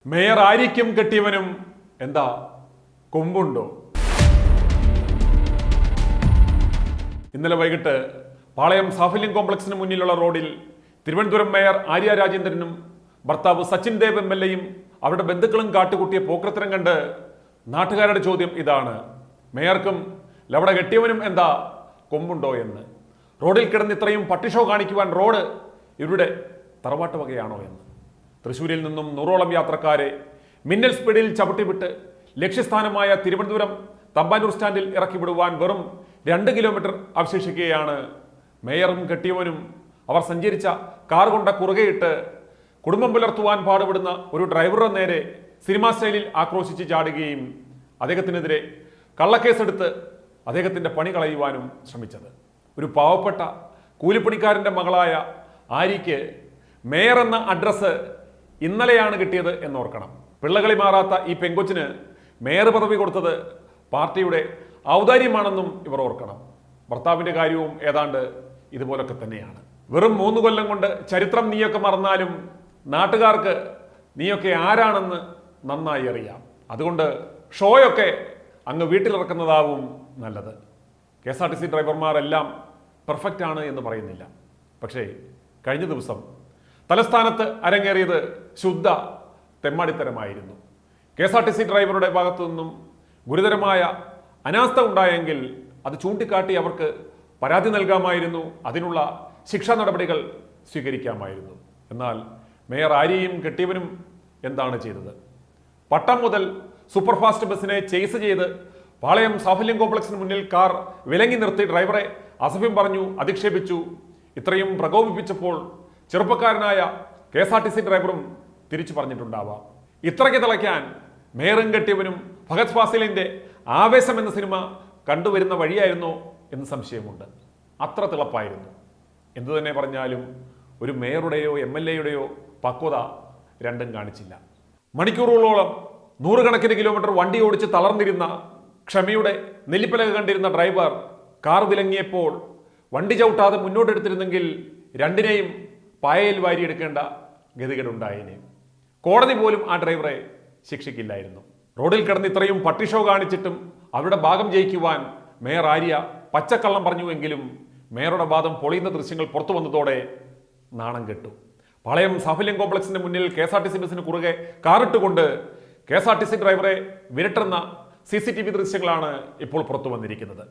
Mayor ആരിക്കും കെട്ടിയവനും എന്താ കൊമ്പുണ്ടോ? ഇന്നലെ വൈകിട്ട് പാളയം സാഫല്യം കോംപ്ലക്സിന് മുന്നിലുള്ള റോഡിൽ തിരുവനന്തപുരം മേയർ ആര്യ രാജേന്ദ്രനും ഭർത്താവ് സച്ചിൻ ദേവ് MLA-യും അവരുടെ ബന്ധുക്കളും കാട്ടുകൂട്ടിയ പോക്രത്തരം കണ്ട് നാട്ടുകാരുടെ ചോദ്യം ഇതാണ്: മേയർക്കും ലവട കെട്ടിയവനും എന്താ കൊമ്പുണ്ടോ എന്ന്. റോഡിൽ കിടന്ന് ഇത്രയും പട്ടിഷോ കാണിക്കുവാൻ റോഡ് ഇവരുടെ തറവാട്ട് വകയാണോ എന്ന്. തൃശ്ശൂരിൽ നിന്നും 100ഓളം യാത്രക്കാരെ മിന്നൽ സ്പീഡിൽ ചവിട്ടിവിട്ട് ലക്ഷ്യസ്ഥാനമായ തിരുവനന്തപുരം തമ്പാനൂർ സ്റ്റാൻഡിൽ ഇറക്കി വിടുവാൻ വെറും 2 കിലോമീറ്റർ അവശേഷിക്കുകയാണ്. മേയറും കെട്ടിയവനും അവർ സഞ്ചരിച്ച കാർ കൊണ്ട കുറുകയിട്ട് കുടുംബം പുലർത്തുവാൻ പാടുപെടുന്ന ഒരു ഡ്രൈവറുടെ നേരെ സിനിമാ സ്റ്റൈലിൽ ആക്രോശിച്ച് ചാടുകയും അദ്ദേഹത്തിനെതിരെ കള്ളക്കേസെടുത്ത് അദ്ദേഹത്തിൻ്റെ പണി കളയുവാനും ശ്രമിച്ചത്. ഒരു പാവപ്പെട്ട കൂലിപ്പണിക്കാരൻ്റെ മകളായ ആര്യയ്ക്ക് മേയർ എന്ന അഡ്രസ്സ് ഇന്നലെയാണ് കിട്ടിയത് എന്നോർക്കണം. പിള്ളകളി മാറാത്ത ഈ പെങ്കൊച്ചിന് മേയർ പദവി കൊടുത്തത് പാർട്ടിയുടെ ഔദാര്യമാണെന്നും ഇവർ ഓർക്കണം. ഭർത്താവിൻ്റെ കാര്യവും ഏതാണ്ട് ഇതുപോലൊക്കെ തന്നെയാണ്. വെറും 3 കൊല്ലം കൊണ്ട് ചരിത്രം നീയൊക്കെ മറന്നാലും നാട്ടുകാർക്ക് നീയൊക്കെ ആരാണെന്ന് നന്നായി അറിയാം. അതുകൊണ്ട് ഷോയൊക്കെ അങ്ങ് വീട്ടിലിറക്കുന്നതാവും നല്ലത്. KSRTC ഡ്രൈവർമാരെല്ലാം പെർഫെക്റ്റ് ആണ് എന്ന് പറയുന്നില്ല. പക്ഷേ കഴിഞ്ഞ ദിവസം തലസ്ഥാനത്ത് അരങ്ങേറിയത് ശുദ്ധ തെമ്മാടിത്തരമായിരുന്നു. KSRTC ഡ്രൈവറുടെ ഭാഗത്തു നിന്നും ഗുരുതരമായ അനാസ്ഥ ഉണ്ടായെങ്കിൽ അത് ചൂണ്ടിക്കാട്ടി അവർക്ക് പരാതി നൽകാമായിരുന്നു, അതിനുള്ള ശിക്ഷാ നടപടികൾ സ്വീകരിക്കാമായിരുന്നു. എന്നാൽ മേയർ ആര്യയും കെട്ടിയവനും എന്താണ് ചെയ്തത്? പട്ടം മുതൽ സൂപ്പർഫാസ്റ്റ് ബസ്സിനെ ചേസ് ചെയ്ത് പാളയം സാഫല്യം കോംപ്ലക്സിന് മുന്നിൽ കാർ വിലങ്ങി നിർത്തി ഡ്രൈവറെ അസഭ്യം പറഞ്ഞു അധിക്ഷേപിച്ചു. ഇത്രയും പ്രകോപിപ്പിച്ചപ്പോൾ ചെറുപ്പക്കാരനായ KSRTC ഡ്രൈവറും തിരിച്ചു പറഞ്ഞിട്ടുണ്ടാവാം. ഇത്രയ്ക്ക് തിളയ്ക്കാൻ മേയറും കെട്ടിയവനും ഫഹദ് ഫാസിലിന്റെ ആവേശം എന്ന സിനിമ കണ്ടുവരുന്ന വഴിയായിരുന്നോ എന്ന് സംശയമുണ്ട്. അത്ര തിളപ്പായിരുന്നു. എന്തു തന്നെ പറഞ്ഞാലും ഒരു മേയറുടെയോ MLA-യുടെയോ പക്വത രണ്ടും കാണിച്ചില്ല. മണിക്കൂറുകളോളം 100 കണക്കിന് കിലോമീറ്റർ വണ്ടി ഓടിച്ച് തളർന്നിരുന്ന ക്ഷമയുടെ നെല്ലിപ്പലക കണ്ടിരുന്ന ഡ്രൈവർ കാർ വിലങ്ങിയപ്പോൾ വണ്ടി ചവിട്ടാതെ മുന്നോട്ടെടുത്തിരുന്നെങ്കിൽ രണ്ടിനെയും പായയിൽ വാരിയെടുക്കേണ്ട ഗതികേടുണ്ടായേനെ. കോടതി പോലും ആ ഡ്രൈവറെ ശിക്ഷിക്കില്ലായിരുന്നു. റോഡിൽ കിടന്ന് ഇത്രയും പട്ടിഷോ കാണിച്ചിട്ടും അവരുടെ ഭാഗം ജയിക്കുവാൻ മേയർ ആര്യ പച്ചക്കള്ളം പറഞ്ഞുവെങ്കിലും മേയറുടെ വാദം പൊളിയുന്ന ദൃശ്യങ്ങൾ പുറത്തു വന്നതോടെ നാണം കെട്ടു. പാളയം സാഫല്യം കോംപ്ലക്സിന്റെ മുന്നിൽ KSRTC ബസ്സിന് കുറുകെ കാറിട്ടുകൊണ്ട് KSRTC ഡ്രൈവറെ വിരട്ടുന്ന CCTV ദൃശ്യങ്ങളാണ് ഇപ്പോൾ പുറത്തു വന്നിരിക്കുന്നത്.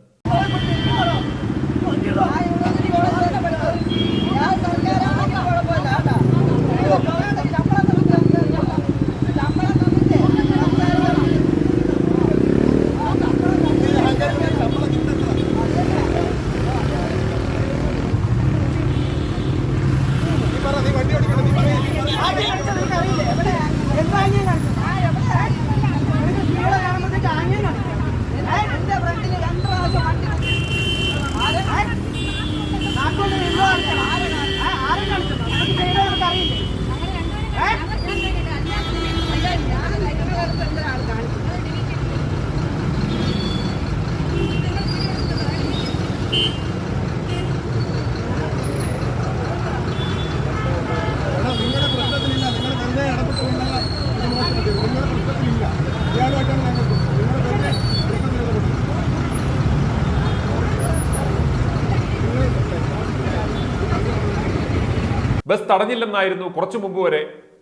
ബസ് തടഞ്ഞില്ലെന്നായിരുന്നു കുറച്ചു മുമ്പ് വരെ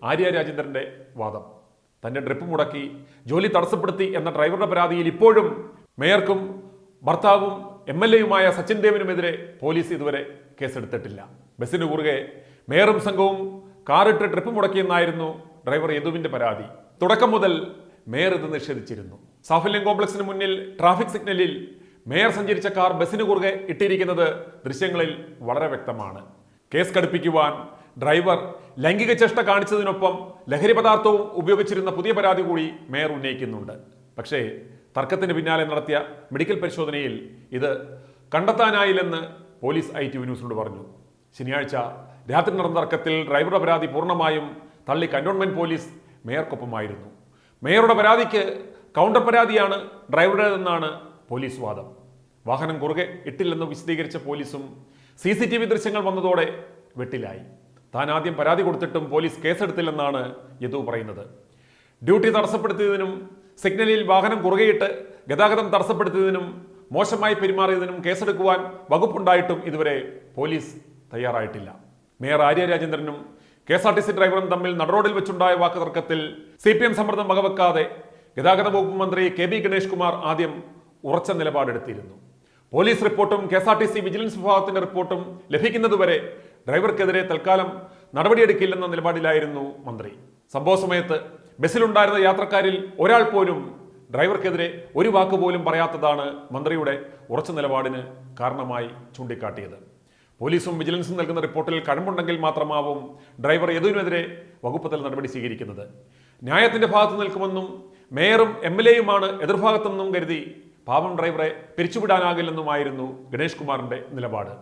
ആര്യ രാജേന്ദ്രന്റെ വാദം. തന്റെ ട്രിപ്പ് മുടക്കി ജോലി തടസ്സപ്പെടുത്തി എന്ന ഡ്രൈവറുടെ പരാതിയിൽ ഇപ്പോഴും മേയർക്കും ഭർത്താവും MLA-യുമായ സച്ചിൻ ദേവിനുമെതിരെ പോലീസ് ഇതുവരെ കേസെടുത്തിട്ടില്ല. ബസ്സിന് കുറുകെ മേയറും സംഘവും കാറിട്ട് ട്രിപ്പ് മുടക്കിയെന്നായിരുന്നു ഡ്രൈവർ യദുവിന്റെ പരാതി. തുടക്കം മുതൽ മേയർ ഇത് നിഷേധിച്ചിരുന്നു. സാഫല്യം കോംപ്ലക്സിന് മുന്നിൽ ട്രാഫിക് സിഗ്നലിൽ മേയർ സഞ്ചരിച്ച കാർ ബസ്സിന് കുറുകെ ഇട്ടിരിക്കുന്നത് ദൃശ്യങ്ങളിൽ വളരെ വ്യക്തമാണ്. കേസ് കടുപ്പിക്കുവാൻ ഡ്രൈവർ ലൈംഗിക ചേഷ്ട കാണിച്ചതിനൊപ്പം ലഹരി പദാർത്ഥവും ഉപയോഗിച്ചിരുന്ന പുതിയ പരാതി കൂടി മേയർ ഉന്നയിക്കുന്നുണ്ട്. പക്ഷേ തർക്കത്തിന് പിന്നാലെ നടത്തിയ മെഡിക്കൽ പരിശോധനയിൽ ഇത് കണ്ടെത്താനായില്ലെന്ന് പോലീസ് ITV ന്യൂസിനോട് പറഞ്ഞു. ശനിയാഴ്ച രാത്രി നടന്ന തർക്കത്തിൽ ഡ്രൈവറുടെ പരാതി പൂർണ്ണമായും തള്ളി കന്റോൺമെന്റ് പോലീസ് മേയർക്കൊപ്പമായിരുന്നു. മേയറുടെ പരാതിക്ക് കൗണ്ടർ പരാതിയാണ് ഡ്രൈവറുടേതെന്നാണ് പോലീസ് വാദം. വാഹനം കുറുകെ ഇട്ടില്ലെന്ന് വിശദീകരിച്ച പോലീസും CCTV ദൃശ്യങ്ങൾ വന്നതോടെ വെട്ടിലായി. താൻ ആദ്യം പരാതി കൊടുത്തിട്ടും പോലീസ് കേസെടുത്തില്ലെന്നാണ് യദു പറയുന്നത്. ഡ്യൂട്ടി തടസ്സപ്പെടുത്തിയതിനും സിഗ്നലിൽ വാഹനം കുറുകെയിട്ട് ഗതാഗതം തടസ്സപ്പെടുത്തിയതിനും മോശമായി പെരുമാറിയതിനും കേസെടുക്കുവാൻ വകുപ്പുണ്ടായിട്ടും ഇതുവരെ പോലീസ് തയ്യാറായിട്ടില്ല. മേയർ ആര്യ രാജേന്ദ്രനും KSRTC ഡ്രൈവറും തമ്മിൽ നടുറോഡിൽ വെച്ചുണ്ടായ വാക്കുതർക്കത്തിൽ CPM സമ്മർദ്ദം വകവെക്കാതെ ഗതാഗത വകുപ്പ് മന്ത്രി KB ഗണേഷ് കുമാർ ആദ്യം ഉറച്ച നിലപാടെടുത്തിരുന്നു. പോലീസ് റിപ്പോർട്ടും KSRTC വിജിലൻസ് വിഭാഗത്തിന്റെ റിപ്പോർട്ടും ലഭിക്കുന്നതുവരെ ഡ്രൈവർക്കെതിരെ തൽക്കാലം നടപടിയെടുക്കില്ലെന്ന നിലപാടിലായിരുന്നു മന്ത്രി. സംഭവ സമയത്ത് ബസ്സിലുണ്ടായിരുന്ന യാത്രക്കാരിൽ ഒരാൾ പോലും ഡ്രൈവർക്കെതിരെ ഒരു വാക്ക് പോലും പറയാത്തതാണ് മന്ത്രിയുടെ ഉറച്ച നിലപാടിന് കാരണമായി ചൂണ്ടിക്കാട്ടിയത്. പോലീസും വിജിലൻസും നൽകുന്ന റിപ്പോർട്ടിൽ കഴമ്പുണ്ടെങ്കിൽ മാത്രമാവും ഡ്രൈവർ യദുവിനെതിരെ വകുപ്പ് തല നടപടി സ്വീകരിക്കുന്നത്. ന്യായത്തിന്റെ ഭാഗത്ത് നിൽക്കുമെന്നും മേയറും MLAയുമാണ് എതിർഭാഗത്തെന്നും കരുതി പാവം ഡ്രൈവറെ പിരിച്ചുവിടാനാകില്ലെന്നുമായിരുന്നു ഗണേഷ് കുമാറിന്റെ നിലപാട്.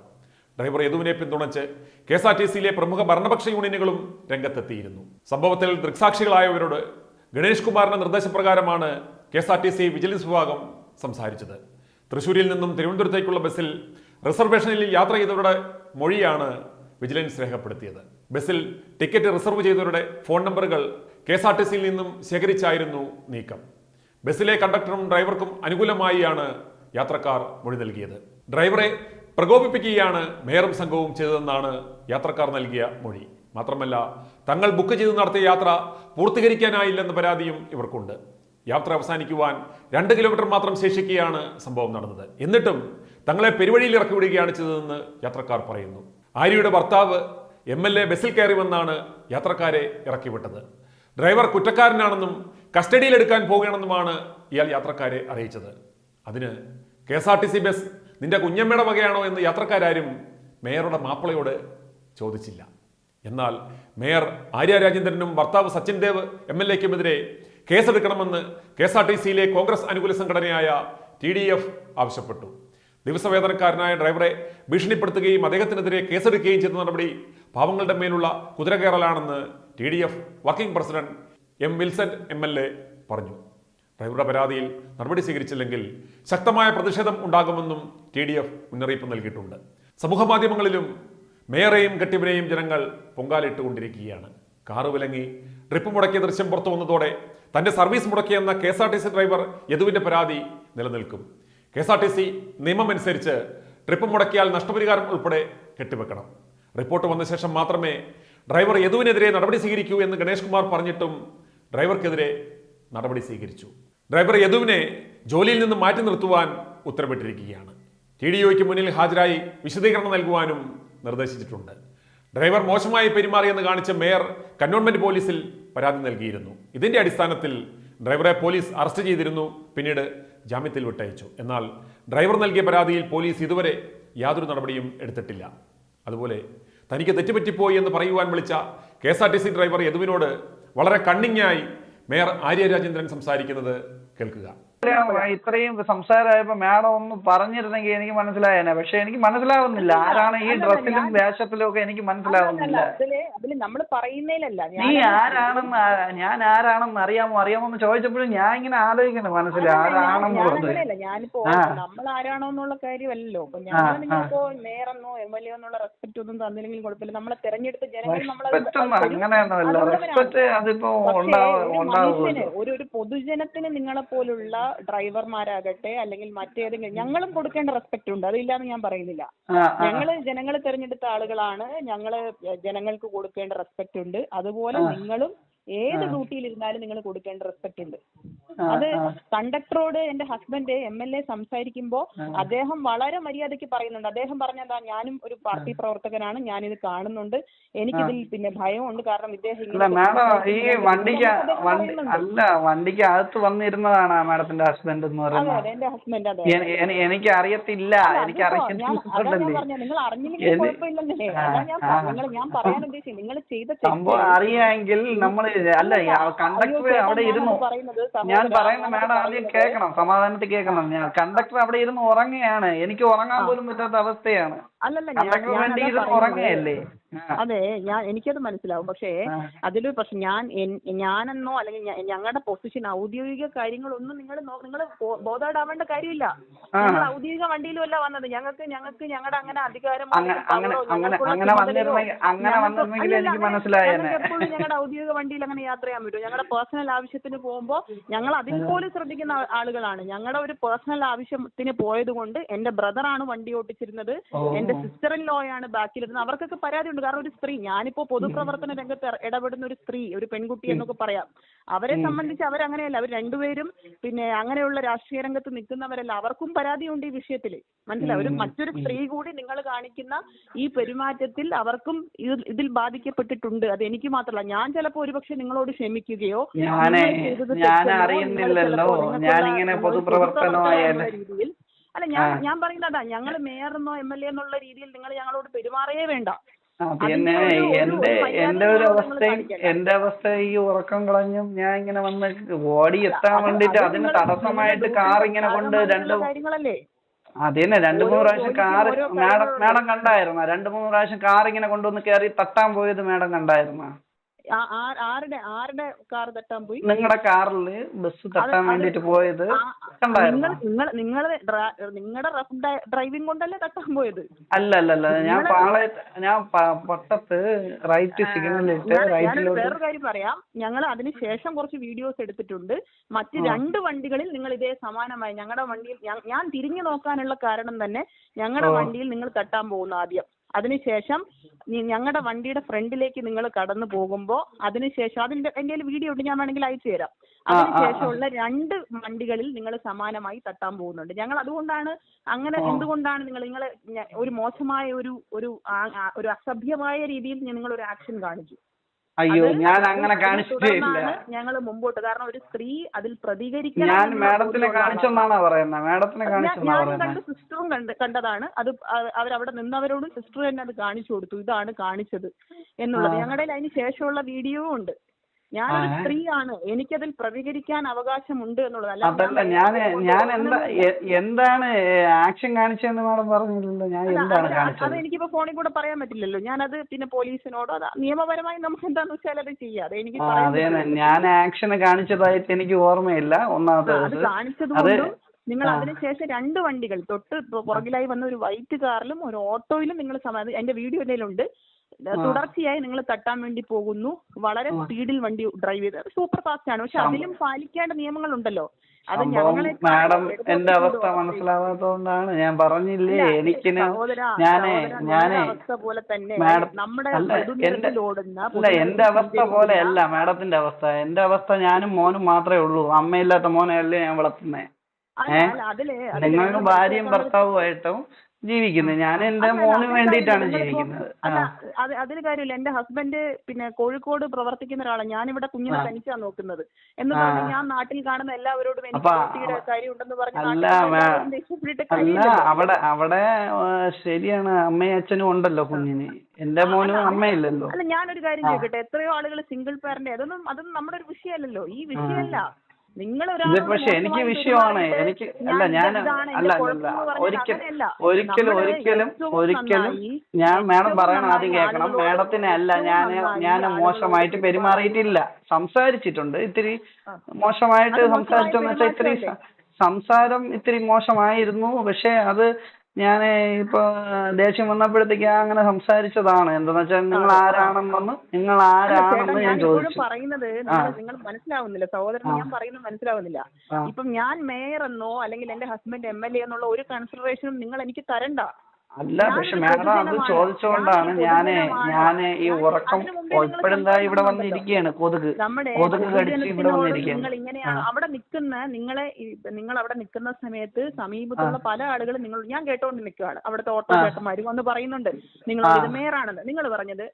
ഡ്രൈവർ യദുവിനെ പിന്തുണച്ച് KSRTCയിലെ പ്രമുഖ ഭരണപക്ഷ യൂണിയനുകളും രംഗത്തെത്തിയിരുന്നു. സംഭവത്തിൽ ദൃക്സാക്ഷികളായവരോട് ഗണേഷ് കുമാറിന്റെ നിർദ്ദേശപ്രകാരമാണ് KSRTC വിജിലൻസ് വിഭാഗം സംസാരിച്ചത്. തൃശൂരിൽ നിന്നും തിരുവനന്തപുരത്തേക്കുള്ള ബസ്സിൽ റിസർവേഷനിൽ യാത്ര ചെയ്തവരുടെ മൊഴിയാണ് വിജിലൻസ് രേഖപ്പെടുത്തിയത്. ബസ്സിൽ ടിക്കറ്റ് റിസർവ് ചെയ്തവരുടെ ഫോൺ നമ്പറുകൾ KSRTCയിൽ നിന്നും ശേഖരിച്ചായിരുന്നു നീക്കം. ബസ്സിലെ കണ്ടക്ടറും ഡ്രൈവർക്കും അനുകൂലമായാണ് യാത്രക്കാർ മൊഴി നൽകിയത്. ഡ്രൈവറെ പ്രകോപിപ്പിക്കുകയാണ് മേയറും സംഘവും ചെയ്തതെന്നാണ് യാത്രക്കാർ നൽകിയ മൊഴി. മാത്രമല്ല, തങ്ങൾ ബുക്ക് ചെയ്ത് നടത്തിയ യാത്ര പൂർത്തീകരിക്കാനായില്ലെന്ന പരാതിയും ഇവർക്കുണ്ട്. യാത്ര അവസാനിക്കുവാൻ 2 കിലോമീറ്റർ മാത്രം ശേഷിക്കുകയാണ് സംഭവം നടന്നത്. എന്നിട്ടും തങ്ങളെ പെരുവഴിയിൽ ഇറക്കി വിടുകയാണ് ചെയ്തതെന്ന് യാത്രക്കാർ പറയുന്നു. ആര്യയുടെ ഭർത്താവ് MLA ബസ്സിൽ കയറിവെന്നാണ് യാത്രക്കാരെ ഇറക്കിവിട്ടത്. ഡ്രൈവർ കുറ്റക്കാരനാണെന്നും കസ്റ്റഡിയിലെടുക്കാൻ പോകുകയാണെന്നുമാണ് ഇയാൾ യാത്രക്കാരെ അറിയിച്ചത്. അതിന് KSRTC ബസ് നിന്റെ കുഞ്ഞമ്മയുടെ വകയാണോ എന്ന് യാത്രക്കാരും മേയറുടെ മാപ്പിളയോട് ചോദിച്ചില്ല. എന്നാൽ മേയർ ആര്യ രാജേന്ദ്രനും ഭർത്താവ് സച്ചിൻ ദേവ് MLAക്കുമെതിരെ കേസെടുക്കണമെന്ന് KSRTCയിലെ കോൺഗ്രസ് അനുകൂല സംഘടനയായ TDF ആവശ്യപ്പെട്ടു. ദിവസവേതനക്കാരനായ ഡ്രൈവറെ ഭീഷണിപ്പെടുത്തുകയും അദ്ദേഹത്തിനെതിരെ കേസെടുക്കുകയും ചെയ്ത നടപടി പാവങ്ങളുടെ മേലുള്ള കുതിര കയറലാണെന്ന് TDF working president M. വിൽസന്റ് MLA പറഞ്ഞു. ഡ്രൈവറുടെ പരാതിയിൽ നടപടി സ്വീകരിച്ചില്ലെങ്കിൽ ശക്തമായ പ്രതിഷേധം ഉണ്ടാകുമെന്നും TDF മുന്നറിയിപ്പ് നൽകിയിട്ടുണ്ട്. സമൂഹ മാധ്യമങ്ങളിലും മേയറെയും കെട്ടിവരെയും ജനങ്ങൾ പൊങ്കാലിട്ടുകൊണ്ടിരിക്കുകയാണ്. കാറ് വിലങ്ങി ട്രിപ്പ് മുടക്കിയ ദൃശ്യം പുറത്തു വന്നതോടെ തന്റെ സർവീസ് മുടക്കിയെന്ന KSRTC ഡ്രൈവർ യദുവിന്റെ പരാതി നിലനിൽക്കും. KSRTC നിയമമനുസരിച്ച് ട്രിപ്പ് മുടക്കിയാൽ നഷ്ടപരിഹാരം ഉൾപ്പെടെ കെട്ടിവെക്കണം. റിപ്പോർട്ട് വന്ന ശേഷം മാത്രമേ ഡ്രൈവർ യദുവിനെതിരെ നടപടി സ്വീകരിക്കൂ എന്ന് ഗണേഷ് കുമാർ പറഞ്ഞിട്ടും ഡ്രൈവർക്കെതിരെ നടപടി സ്വീകരിച്ചു. ഡ്രൈവർ യദുവിനെ ജോലിയിൽ നിന്ന് മാറ്റി നിർത്തുവാൻ ഉത്തരവിട്ടിരിക്കുകയാണ്. TDOയ്ക്ക് മുന്നിൽ ഹാജരായി വിശദീകരണം നൽകുവാനും നിർദ്ദേശിച്ചിട്ടുണ്ട്. ഡ്രൈവർ മോശമായി പെരുമാറിയെന്ന് കാണിച്ച് മേയർ കന്റോൺമെന്റ് പോലീസിൽ പരാതി നൽകിയിരുന്നു. ഇതിന്റെ അടിസ്ഥാനത്തിൽ ഡ്രൈവറെ പോലീസ് അറസ്റ്റ് ചെയ്തിരുന്നു. പിന്നീട് ജാമ്യത്തിൽ വിട്ടയച്ചു. എന്നാൽ ഡ്രൈവർ നൽകിയ പരാതിയിൽ പോലീസ് ഇതുവരെ യാതൊരു നടപടിയും എടുത്തിട്ടില്ല. അതുപോലെ തനിക്ക് തെറ്റുപറ്റിപ്പോയി എന്ന് പറയുവാൻ വിളിച്ച KSRTC ഡ്രൈവർ യദുവിനോട് വളരെ കണ്ണിങ്ങായി മേയർ ആര്യ രാജേന്ദ്രൻ സംസാരിക്കുന്നത് കേൾക്കുക. ഇത്രയും സംസാരമായപ്പോ മാഡം ഒന്ന് പറഞ്ഞിരുന്നെങ്കിൽ എനിക്ക് മനസ്സിലായേനെ. പക്ഷെ എനിക്ക് മനസ്സിലാവുന്നില്ല ആരാണ് ഈ ഡ്രസ്സിലും വേഷത്തിലും ഒക്കെ എനിക്ക് മനസ്സിലാവുന്നില്ല. നമ്മൾ പറയുന്നതിലല്ല നീ ആരാണെന്ന് ഞാൻ ആരാണെന്ന് അറിയാമോ എന്ന് ചോദിച്ചപ്പോഴും ഞാൻ ഇങ്ങനെ ആലോചിക്കണം മനസ്സിൽ ആരാണെന്ന് പറഞ്ഞത്. ഞാനിപ്പോ നമ്മൾ ആരാണോ എന്നുള്ള കാര്യമല്ലോ. അപ്പൊ ഞാൻ നിങ്ങളിപ്പോ മേയറെന്നോ MLA എന്നുള്ള റെസ്പെക്ട് ഒന്നും തന്നില്ലെങ്കിൽ കുഴപ്പമില്ല. നമ്മളെ തെരഞ്ഞെടുത്ത ജനങ്ങൾ അങ്ങനെയൊന്നുമല്ല. റെസ്പെക്ട് അതിപ്പോ ഒരു പൊതുജനത്തിന് നിങ്ങളെ പോലുള്ള ഡ്രൈവർമാരാകട്ടെ അല്ലെങ്കിൽ മറ്റേതെങ്കിലും ഞങ്ങളും കൊടുക്കേണ്ട റെസ്പെക്ട് ഉണ്ട്. അതില്ലാന്ന് ഞാൻ പറയുന്നില്ല. ജനങ്ങൾ തെരഞ്ഞെടുത്ത ആളുകളാണ്. ജനങ്ങൾക്ക് കൊടുക്കേണ്ട റെസ്പെക്ട് ഉണ്ട്. അതുപോലെ നിങ്ങളും ഏത് ഡ്യൂട്ടിയിൽ ഇരുന്നാലും നിങ്ങൾ കൊടുക്കേണ്ട റെസ്പെക്ട് ഉണ്ട്. അത് കണ്ടക്ടറോട് എന്റെ ഹസ്ബൻഡ് MLA സംസാരിക്കുമ്പോ അദ്ദേഹം വളരെ മര്യാദയ്ക്ക് പറയുന്നുണ്ട്. അദ്ദേഹം പറഞ്ഞതാ, ഞാനും ഒരു പാർട്ടി പ്രവർത്തകനാണ്, ഞാനിത് കാണുന്നുണ്ട്, എനിക്കിതിൽ പിന്നെ ഭയമുണ്ട്. കാരണം ഇദ്ദേഹം ഈ വണ്ടിക്ക് അകത്ത് വന്നിരുന്നതാണ് മാഡത്തിന്റെ ഹസ്ബൻഡ് എന്ന് പറയുന്നത്. എന്റെ ഹസ്ബൻഡ്. അതെ, എനിക്ക് അറിയത്തില്ല. നിങ്ങൾ അറിഞ്ഞില്ലെങ്കിൽ കുഴപ്പമില്ലെന്നേ. ഞാൻ പറയാൻ ഉദ്ദേശിച്ചത് നിങ്ങൾ ചെയ്ത സംഭവം അറിയാമെങ്കിൽ നമ്മൾ അല്ല കണ്ടക്ടർ അവിടെ ഇരുന്നു. ഞാൻ പറയുന്ന മാഡം ആദ്യം കേൾക്കണം, സമാധാനത്തിൽ കേൾക്കണം. ഞാൻ കണ്ടക്ടർ അവിടെ ഇരുന്ന് ഉറങ്ങുകയാണ്, എനിക്ക് ഉറങ്ങാൻ പോലും പറ്റാത്ത അവസ്ഥയാണ്. അല്ലല്ല കണ്ടക്ടർ വേണ്ടി ഇരുന്ന് ഉറങ്ങുകയല്ലേ. അതെ, എനിക്കത് മനസ്സിലാവും. പക്ഷേ അതിലൊരു പ്രശ്നം, ഞാനെന്നോ അല്ലെങ്കിൽ ഞങ്ങളുടെ പൊസിഷൻ ഔദ്യോഗിക കാര്യങ്ങളൊന്നും നിങ്ങൾ ബോധേഡാവേണ്ട കാര്യമില്ല. ഞങ്ങൾ ഔദ്യോഗിക വണ്ടിയിലും അല്ല വന്നത്. ഞങ്ങൾക്ക് ഞങ്ങളുടെ അങ്ങനെ അധികാരം എനിക്ക് മനസ്സിലായെന്നെ. എപ്പോഴും ഞങ്ങളുടെ ഔദ്യോഗിക വണ്ടിയിൽ അങ്ങനെ യാത്ര ചെയ്യാൻ പറ്റും. ഞങ്ങളുടെ പേഴ്സണൽ ആവശ്യത്തിന് പോകുമ്പോൾ ഞങ്ങൾ അതിൽ പോലും ശ്രദ്ധിക്കുന്ന ആളുകളാണ്. ഞങ്ങളുടെ ഒരു പേഴ്സണൽ ആവശ്യത്തിന് പോയത് കൊണ്ട് എന്റെ ബ്രദറാണ് വണ്ടി ഓട്ടിച്ചിരുന്നത്, എന്റെ സിസ്റ്റർ ഇൻ ലോ ആണ് ബാക്കിലിരുന്നത്. അവർക്കൊക്കെ പരാതിയുണ്ട്. കാരണം ഒരു സ്ത്രീ, ഞാനിപ്പോ പൊതുപ്രവർത്തന രംഗത്ത് ഇടപെടുന്ന ഒരു സ്ത്രീ, ഒരു പെൺകുട്ടി എന്നൊക്കെ പറയാം. അവരെ സംബന്ധിച്ച് അവരങ്ങനെയല്ല, അവർ രണ്ടുപേരും പിന്നെ അങ്ങനെയുള്ള രാഷ്ട്രീയ രംഗത്ത് നിൽക്കുന്നവരല്ല. അവർക്കും പരാതിയുണ്ട് ഈ വിഷയത്തിൽ. മനസ്സിലായി? ഒരു മറ്റൊരു സ്ത്രീ കൂടി നിങ്ങൾ കാണിക്കുന്ന ഈ പെരുമാറ്റത്തിൽ അവർക്കും ഇതിൽ ബാധിക്കപ്പെട്ടിട്ടുണ്ട്. അത് എനിക്ക് മാത്രമല്ല. ഞാൻ ചിലപ്പോൾ ഒരുപക്ഷെ നിങ്ങളോട് ക്ഷമിക്കുകയോ ഞാൻ അറിയുന്നില്ലല്ലോ, ഞാനിങ്ങനെ പൊതുപ്രവർത്തനമായ രീതിയിൽ അല്ല, ഞാൻ പറയുന്നതാ, ഞങ്ങൾ മേയറെന്നോ MLA എന്നുള്ള രീതിയിൽ നിങ്ങൾ ഞങ്ങളോട് പെരുമാറേ വേണ്ട. പിന്നെ എന്റെ അവസ്ഥ ഈ ഉറക്കം കളഞ്ഞും ഞാൻ ഇങ്ങനെ വന്ന് ഓടി എത്താൻ വേണ്ടിട്ട് അതിന് തടസ്സമായിട്ട് കാർ ഇങ്ങനെ കൊണ്ട് കാര്യങ്ങളല്ലേ. അതന്നെ 2-3 പ്രാവശ്യം കാർ മാഡം കണ്ടായിരുന്ന? 2-3 പ്രാവശ്യം കാർ ഇങ്ങനെ കൊണ്ടുവന്ന് കയറി തട്ടാൻ പോയത് മാഡം കണ്ടായിരുന്ന? ആരുടെ കാർ തട്ടാൻ പോയി? നിങ്ങളുടെ കാറില് ബസ് തട്ടാൻ വേണ്ടിട്ട് പോയത് കണ്ടായിരുന്നു? നിങ്ങളുടെ റഫ് ഡ്രൈവിംഗ് കൊണ്ടല്ലേ തട്ടാൻ പോയത്? അല്ല, ഞാൻ പട്ടത്ത് റൈറ്റ് സിഗ്നലിട്ട് റൈറ്റിലോട്ട്. വേറൊരു കാര്യം പറയാം, ഞങ്ങൾ അതിനുശേഷം കുറച്ച് വീഡിയോസ് എടുത്തിട്ടുണ്ട്. മറ്റ് 2 വണ്ടികളിൽ നിങ്ങൾ ഇതേ സമാനമായി ഞങ്ങളുടെ വണ്ടിയിൽ ഞാൻ തിരിഞ്ഞു നോക്കാനുള്ള കാരണം തന്നെ ഞങ്ങളുടെ വണ്ടിയിൽ നിങ്ങൾ തട്ടാൻ പോകുന്നു ആദ്യം. അതിനുശേഷം ഞങ്ങളുടെ വണ്ടിയുടെ ഫ്രണ്ടിലേക്ക് നിങ്ങൾ കടന്നു പോകുമ്പോൾ അതിനുശേഷം അതിന്റെ എൻ്റെ വീഡിയോ ഉണ്ട്, ഞാൻ വേണമെങ്കിൽ അയച്ചു തരാം. അതിനുശേഷമുള്ള 2 വണ്ടികളിൽ നിങ്ങൾ സമാനമായി തട്ടാൻ പോകുന്നുണ്ട്. ഞങ്ങൾ അതുകൊണ്ടാണ് അങ്ങനെ, എന്തുകൊണ്ടാണ് നിങ്ങളെ ഒരു മോശമായ ഒരു അസഭ്യമായ രീതിയിൽ നിങ്ങൾ ഒരു ആക്ഷൻ കാണിച്ചു. അയ്യോ, ഞാൻ അങ്ങനെ കാണിച്ചിട്ടേ ഇല്ല. ഞങ്ങൾ മുമ്പോട്ട്, കാരണം ഒരു സ്ത്രീ അതിൽ പ്രതികരിക്കാൻ ഞാൻ മാഡത്തിനെ കാണിച്ചെന്നാണോ പറയുന്നത്? മാഡത്തിനെ ഞാനും കണ്ട് സിസ്റ്ററും കണ്ടതാണ്. അത് അവരവിടെ നിന്നവരോടും സിസ്റ്റർ തന്നെ അത് കാണിച്ചു കൊടുത്തു, ഇതാണ് കാണിച്ചത് എന്നുള്ളത്. ഞങ്ങളുടെ അതിന് ശേഷമുള്ള വീഡിയോ ഉണ്ട്. ഞാനൊരു സ്ത്രീയാണ്, എനിക്കതിൽ പ്രതികരിക്കാൻ അവകാശമുണ്ട് എന്നുള്ളത്. അതല്ല, ഞാൻ എന്താണ് ആക്ഷൻ കാണിച്ചതെന്ന് മാഡം പറഞ്ഞില്ലല്ലോ. ഞാൻ എന്താണ് കാണിച്ചത്? അത് എനിക്കിപ്പോ ഫോണിൽ കൂടെ പറയാൻ പറ്റില്ലല്ലോ. ഞാനത് പിന്നെ പോലീസിനോടോ നിയമപരമായി നമുക്ക് എന്താന്ന് വെച്ചാൽ അത് ചെയ്യാം. അത് എനിക്ക് അതെ, ഞാൻ ആക്ഷൻ കാണിച്ചതായിട്ട് എനിക്ക് ഓർമ്മയില്ല. അത് കാണിച്ചതുകൊണ്ടും നിങ്ങൾ അതിനുശേഷം 2 വണ്ടികൾ തൊട്ട് പുറകിലായി വന്ന ഒരു വൈറ്റ് കാറിലും ഒരു ഓട്ടോയിലും നിങ്ങൾ എന്റെ വീഡിയോ എന്തെങ്കിലുണ്ട്, തുടർച്ചയായി നിങ്ങൾ തട്ടാൻ വേണ്ടി പോകുന്നു. വളരെ സ്പീഡിൽ വണ്ടി ഡ്രൈവ് ചെയ്ത് സൂപ്പർ ഫാസ്റ്റ് ആണ്. പക്ഷെ അതിലും പാലിക്കേണ്ട നിയമങ്ങളുണ്ടല്ലോ. അത് ഞങ്ങളെ മാഡം എന്റെ അവസ്ഥ മനസ്സിലാവാത്തതുകൊണ്ടാണ് ഞാൻ പറഞ്ഞില്ലേ. എനിക്ക് അവസ്ഥ പോലെ തന്നെ നമ്മുടെ എന്റെ അവസ്ഥ പോലെയല്ല മാഡത്തിന്റെ അവസ്ഥ. എന്റെ അവസ്ഥ ഞാനും മോനും മാത്രമേ ഉള്ളൂ. അമ്മയില്ലാത്ത മോനെയല്ലേ ഞാൻ വളർത്തുന്നേ. നിങ്ങൾക്ക് ഭാര്യയും ഭർത്താവുമായിട്ടും ജീവിക്കുന്നത്. ഞാൻ എന്റെ മോന് വേണ്ടിയിട്ടാണ് ജീവിക്കുന്നത്. അതിന് കാര്യമില്ല. എന്റെ ഹസ്ബൻഡ് പിന്നെ കോഴിക്കോട് പ്രവർത്തിക്കുന്ന ഒരാളാണ്. ഞാനിവിടെ കുഞ്ഞിനെ തനിച്ചാണ് നോക്കുന്നത് എന്ന് പറഞ്ഞ് ഞാൻ നാട്ടിൽ കാണുന്ന എല്ലാവരോടും എനിക്ക് കാര്യം ഉണ്ടെന്ന് പറഞ്ഞു. അല്ല, അവിടെ ശരിയാണ്, അമ്മയും അച്ഛനും ഉണ്ടല്ലോ കുഞ്ഞിന്. എന്റെ മോനും അമ്മയില്ലല്ലോ. അല്ല, ഞാനൊരു കാര്യം ചോദിക്കട്ടെ, എത്രയോ ആളുകൾ സിംഗിൾ പാരന്റ്, അതൊന്നും നമ്മുടെ ഒരു വിഷയമല്ലല്ലോ. ഈ വിഷയമല്ല. പക്ഷെ എനിക്ക് വിഷയമാണ്. എനിക്ക് ഒരിക്കലും ഞാൻ മാഡം പറയണം, ആദ്യം കേൾക്കണം. മാഡത്തിനെ അല്ല ഞാൻ മോശമായിട്ട് പെരുമാറിയിട്ടില്ല. സംസാരിച്ചിട്ടുണ്ട്, ഇത്തിരി മോശമായിട്ട് സംസാരിച്ചെന്ന് വെച്ചാൽ ഇത്തിരി സംസാരം ഇത്തിരി മോശമായിരുന്നു. പക്ഷെ അത് ഞാൻ ഇപ്പൊ ദേഷ്യം വന്നപ്പോഴത്തേക്ക് അങ്ങനെ സംസാരിച്ചതാണ്. എന്താന്ന് വെച്ചാൽ നിങ്ങൾ ആരാണെന്ന് ഞാൻ ചോദിച്ചു. പറയുന്നത് നിങ്ങൾ മനസ്സിലാവുന്നില്ല സഹോദരൻ, ഞാൻ പറയുന്നത് മനസ്സിലാവുന്നില്ല. ഇപ്പം ഞാൻ മേയർ എന്നോ അല്ലെങ്കിൽ എന്റെ ഹസ്ബൻഡ് MLA എന്നുള്ള ഒരു കൺസിഡറേഷനും നിങ്ങൾ എനിക്ക് തരണ്ട. അല്ല, പക്ഷെ മാഡം അത് ചോദിച്ചുകൊണ്ടാണ് ഞാന് ഈ ഉറക്കം ഇപ്പോഴെന്താ ഇവിടെ വന്നിരിക്കുകയാണ്. കൊതുക് കടിച്ച് ഇവിടെ വന്നിരിക്കുകയാണ്. നിങ്ങൾ ഇങ്ങനെയാണ് അവിടെ നിൽക്കുന്ന നിങ്ങൾ അവിടെ നിൽക്കുന്ന സമയത്ത് സമീപത്തുള്ള പല ആളുകളും ഞാൻ കേട്ടോണ്ട് നിൽക്കുകയാണ്. അവിടുത്തെ ഓട്ടോ ചേട്ടന്മാരും വന്ന് പറയുന്നുണ്ട് നിങ്ങൾ ഇത് മേയറാണെന്ന്. നിങ്ങൾ പറഞ്ഞത്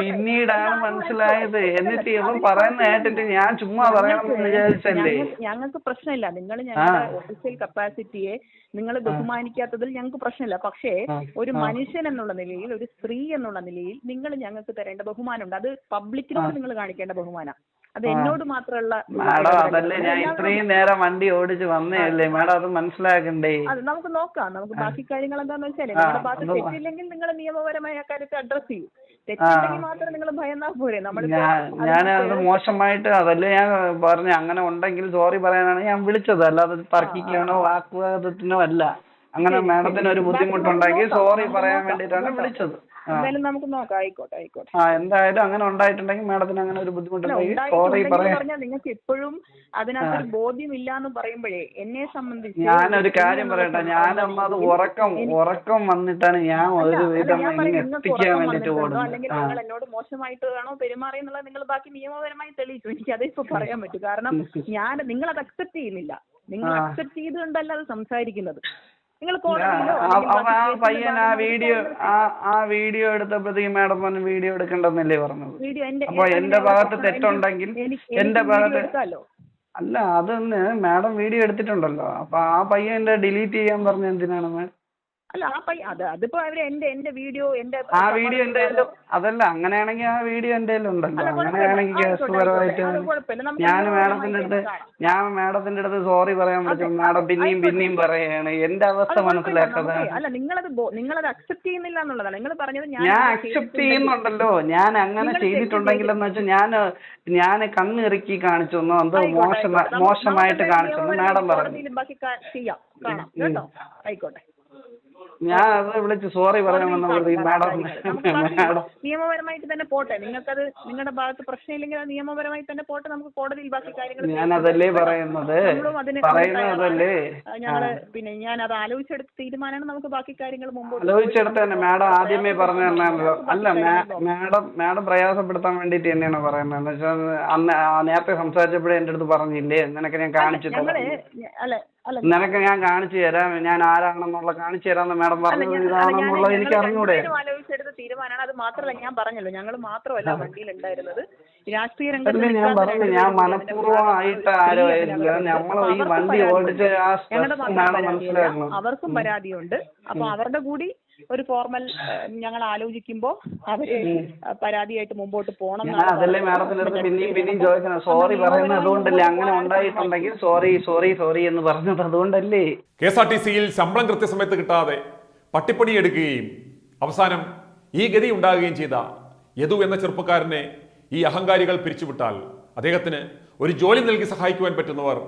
പിന്നീടാണ് മനസ്സിലായത്. എന്നിട്ട് ഇവൻ പറയുന്ന കേട്ടിട്ട് ഞാൻ ചുമ്മാ പറയണമെന്ന് വിചാരിച്ചല്ലേ. ഞങ്ങൾക്ക് പ്രശ്നമില്ല. നിങ്ങൾ ഞങ്ങളുടെ ഒഫീഷ്യൽ കപ്പാസിറ്റിയെ നിങ്ങൾ ബഹുമാനിക്കാത്തതിൽ ഞങ്ങൾക്ക് പ്രശ്നമില്ല. പക്ഷേ ഒരു മനുഷ്യൻ എന്നുള്ള നിലയിൽ, ഒരു സ്ത്രീ എന്നുള്ള നിലയിൽ നിങ്ങൾ ഞങ്ങൾക്ക് തരേണ്ട ബഹുമാനമുണ്ട്. അത് പബ്ലിക്കിനോട് നിങ്ങൾ കാണിക്കേണ്ട ബഹുമാനം. അത് എന്നോട് മാത്രമുള്ള മാഡം അതല്ലേ ഞാൻ ഇത്രയും നേരം വണ്ടി ഓടിച്ച് വന്നേയല്ലേ മാഡം, അത് മനസ്സിലാക്കണ്ടേ? അത് നമുക്ക് നോക്കാം. നമുക്ക് ബാക്കി കാര്യങ്ങൾ എന്താന്ന് വെച്ചാൽ നിങ്ങളുടെ ഭാഗത്ത് തെറ്റില്ലെങ്കിൽ നിങ്ങൾ നിയമപരമായ ആ കാര്യത്തെ അഡ്രസ് ചെയ്യും. തെറ്റില്ലെങ്കിൽ മാത്രം നിങ്ങൾ ഭയന്നാ പോരെ. ഞാൻ അത് മോശമായിട്ട് അതല്ലേ ഞാൻ പറഞ്ഞു, അങ്ങനെ ഉണ്ടെങ്കിൽ സോറി പറയാനാണ് ഞാൻ വിളിച്ചത്, അല്ലാതെ തർക്കിക്കാനോ വാക്കുവാദത്തിനോ അല്ല. അങ്ങനെ മാഡത്തിന് ഒരു ബുദ്ധിമുട്ടുണ്ടെങ്കിൽ സോറി പറയാൻ വേണ്ടിയിട്ടാണ് വിളിച്ചത്. എന്തായാലും നമുക്ക് നോക്കാം. ആയിക്കോട്ടെ. എന്തായാലും അങ്ങനെ ഉണ്ടായിട്ടുണ്ടെങ്കിൽ മാഡത്തിന് അങ്ങനെ ഒരു ബുദ്ധിമുട്ടുണ്ടെങ്കിൽ സോറി പറയാൻ. നിങ്ങൾക്ക് എപ്പോഴും അതിനകത്തൊരു ബോധ്യമില്ല എന്ന് പറയുമ്പോഴേ എന്നെ സംബന്ധിച്ച് ഞാനൊരു കാര്യം പറയട്ടെ, ഞാനൊന്നത് ഉറക്കം വന്നിട്ടാണ് ഞാൻ ഒരു വിധം എത്തിക്കാൻ വേണ്ടിട്ട് ഓടുന്നത്. അല്ലെങ്കിൽ നിങ്ങൾ എന്നോട് മോശമായിട്ടാണോ പെരുമാറിയെന്നുള്ളത് നിങ്ങൾ ബാക്കി നിയമപരമായി തെളിയിച്ചു. എനിക്ക് അതേ ഇപ്പൊ പറയാൻ പറ്റും. കാരണം നിങ്ങൾ അത് അക്സെപ്റ്റ് ചെയ്യുന്നില്ല. നിങ്ങൾ അക്സെപ്റ്റ് ചെയ്തുകൊണ്ടല്ല അത് സംസാരിക്കുന്നത്. നിങ്ങൾ പയ്യൻ ആ വീഡിയോ എടുത്തപ്പോഴത്തേക്ക് മാഡം പറഞ്ഞു വീഡിയോ എടുക്കണ്ടെന്നല്ലേ പറഞ്ഞത്. അപ്പൊ എന്റെ ഭാഗത്ത് തെറ്റുണ്ടെങ്കിൽ എന്റെ ഭാഗത്ത് അല്ല, അതൊന്ന് മാഡം വീഡിയോ എടുത്തിട്ടുണ്ടല്ലോ, അപ്പൊ ആ പയ്യന്റെ ഡിലീറ്റ് ചെയ്യാൻ പറഞ്ഞ എന്തിനാണ് മാഡം? അല്ല അതിപ്പോ അവര് എന്റെ വീഡിയോ ആ വീഡിയോ എന്റെ അതല്ല, അങ്ങനെയാണെങ്കിൽ ആ വീഡിയോ എന്റെ ഉണ്ടല്ലോ. അങ്ങനെയാണെങ്കിൽ കേസുപരമായിട്ട് ഞാൻ മാഡത്തിന്റെ അടുത്ത് സോറി പറയാൻ പറ്റും. മാഡം പിന്നെയും പറയാണ്. എന്റെ അവസ്ഥ മനസ്സിലാക്കാതെ. അല്ല നിങ്ങളത് അക്സെപ്റ്റ് ചെയ്യുന്നില്ല എന്നുള്ളതാണ് നിങ്ങൾ പറഞ്ഞത്. ഞാൻ അക്സെപ്റ്റ് ചെയ്യുന്നുണ്ടല്ലോ. ഞാൻ അങ്ങനെ ചെയ്തിട്ടുണ്ടെങ്കിൽ എന്ന് വെച്ചാൽ ഞാൻ കണ്ണിറുക്കി കാണിച്ചെന്നോ എന്തോ മോശമായിട്ട് കാണിച്ചെന്ന് മാഡം പറഞ്ഞു. ആയിക്കോട്ടെ. ഞാൻ അത് വിളിച്ച് സോറി പറയാൻ മാഡം നിയമപരമായിട്ട് തന്നെ പോട്ടെ. നിങ്ങൾക്കത് നിങ്ങളുടെ ഭാഗത്ത് പ്രശ്നമില്ലെങ്കിൽ അത് നിയമപരമായി തന്നെ പോട്ടെ. നമുക്ക് കോടതിയിൽ ബാക്കി കാര്യങ്ങൾ ഞാനതല്ലേ പറയുന്നത്. പിന്നെ ഞാൻ അത് ആലോചിച്ചെടുത്ത തീരുമാനമാണ്. നമുക്ക് ബാക്കി കാര്യങ്ങൾ മുമ്പോട്ട് ആലോചിച്ചെടുത്ത് തന്നെ മാഡം ആദ്യമേ പറഞ്ഞു തന്നാണല്ലോ. അല്ല മാഡം പ്രയാസപ്പെടുത്താൻ വേണ്ടിട്ട് തന്നെയാണ് പറയുന്നത്. എന്ന് വെച്ചാൽ അന്ന് നേരത്തെ സംസാരിച്ചപ്പോഴേ എന്റെ അടുത്ത് പറഞ്ഞില്ലേ നിനക്ക് ഞാൻ കാണിച്ചു നിനക്ക് ഞാൻ കാണിച്ചു തരാം, ഞാൻ ആരാണെന്നുള്ള കാണിച്ചു തരാമെന്ന് മാഡം പറഞ്ഞത് ഇതാണെന്നുള്ളത് എനിക്ക് അറിഞ്ഞൂടെ? ആലോചിച്ചെടുത്ത തീരുമാനമാണ്. അത് മാത്രമല്ല ഞാൻ പറഞ്ഞല്ലോ, ഞങ്ങൾ മാത്രമല്ല വണ്ടിയിൽ ഉണ്ടായിരുന്നത്. രാഷ്ട്രീയ രംഗത്ത് ഞാൻ പറഞ്ഞു, ഞാൻ മനഃപൂർവ്വമായിട്ട് ആരോ നമ്മൾ ഈ വണ്ടി ഓടിച്ച മനസ്സിലാക്കണം. അവർക്കും പരാതിയുണ്ട്. അപ്പൊ അവരുടെ കൂടി ഒരു ഫോർമൽ ഞങ്ങൾ ആലോചിക്കുമ്പോൾ അവര് പരാതിയായിട്ട് മുമ്പോട്ട് പോകണം. അതല്ലേ മാഡത്തിന്റെ അടുത്ത് പിന്നെയും ചോദിക്കണം. സോറി പറയുന്നത് അതുകൊണ്ടല്ലേ, അങ്ങനെ ഉണ്ടായിട്ടുണ്ടെങ്കിൽ സോറി എന്ന് പറഞ്ഞത് അതുകൊണ്ടല്ലേ. KSRTCയിൽ ശമ്പളം കൃത്യസമയത്ത് കിട്ടാതെ പട്ടിപ്പണി എടുക്കുകയും അവസാനം ഈ ഗതി ഉണ്ടാകുകയും ചെയ്ത യദു എന്ന ചെറുപ്പക്കാരനെ ഈ അഹങ്കാരികൾ പിരിച്ചുവിട്ടാൽ അദ്ദേഹത്തിന് ഒരു ജോലി നൽകി സഹായിക്കുവാൻ പറ്റുന്നവർ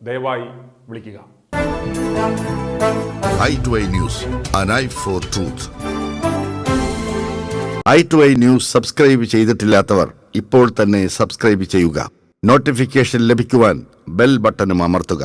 ദയവായി വിളിക്കുക. i2i News, an eye for truth. i2i News subscribe ചെയ്തിട്ടില്ലാത്തവർ ഇപ്പോൾ തന്നെ സബ്സ്ക്രൈബ് ചെയ്യുക. നോട്ടിഫിക്കേഷൻ ലഭിക്കുവാൻ ബെൽ ബട്ടണും അമർത്തുക.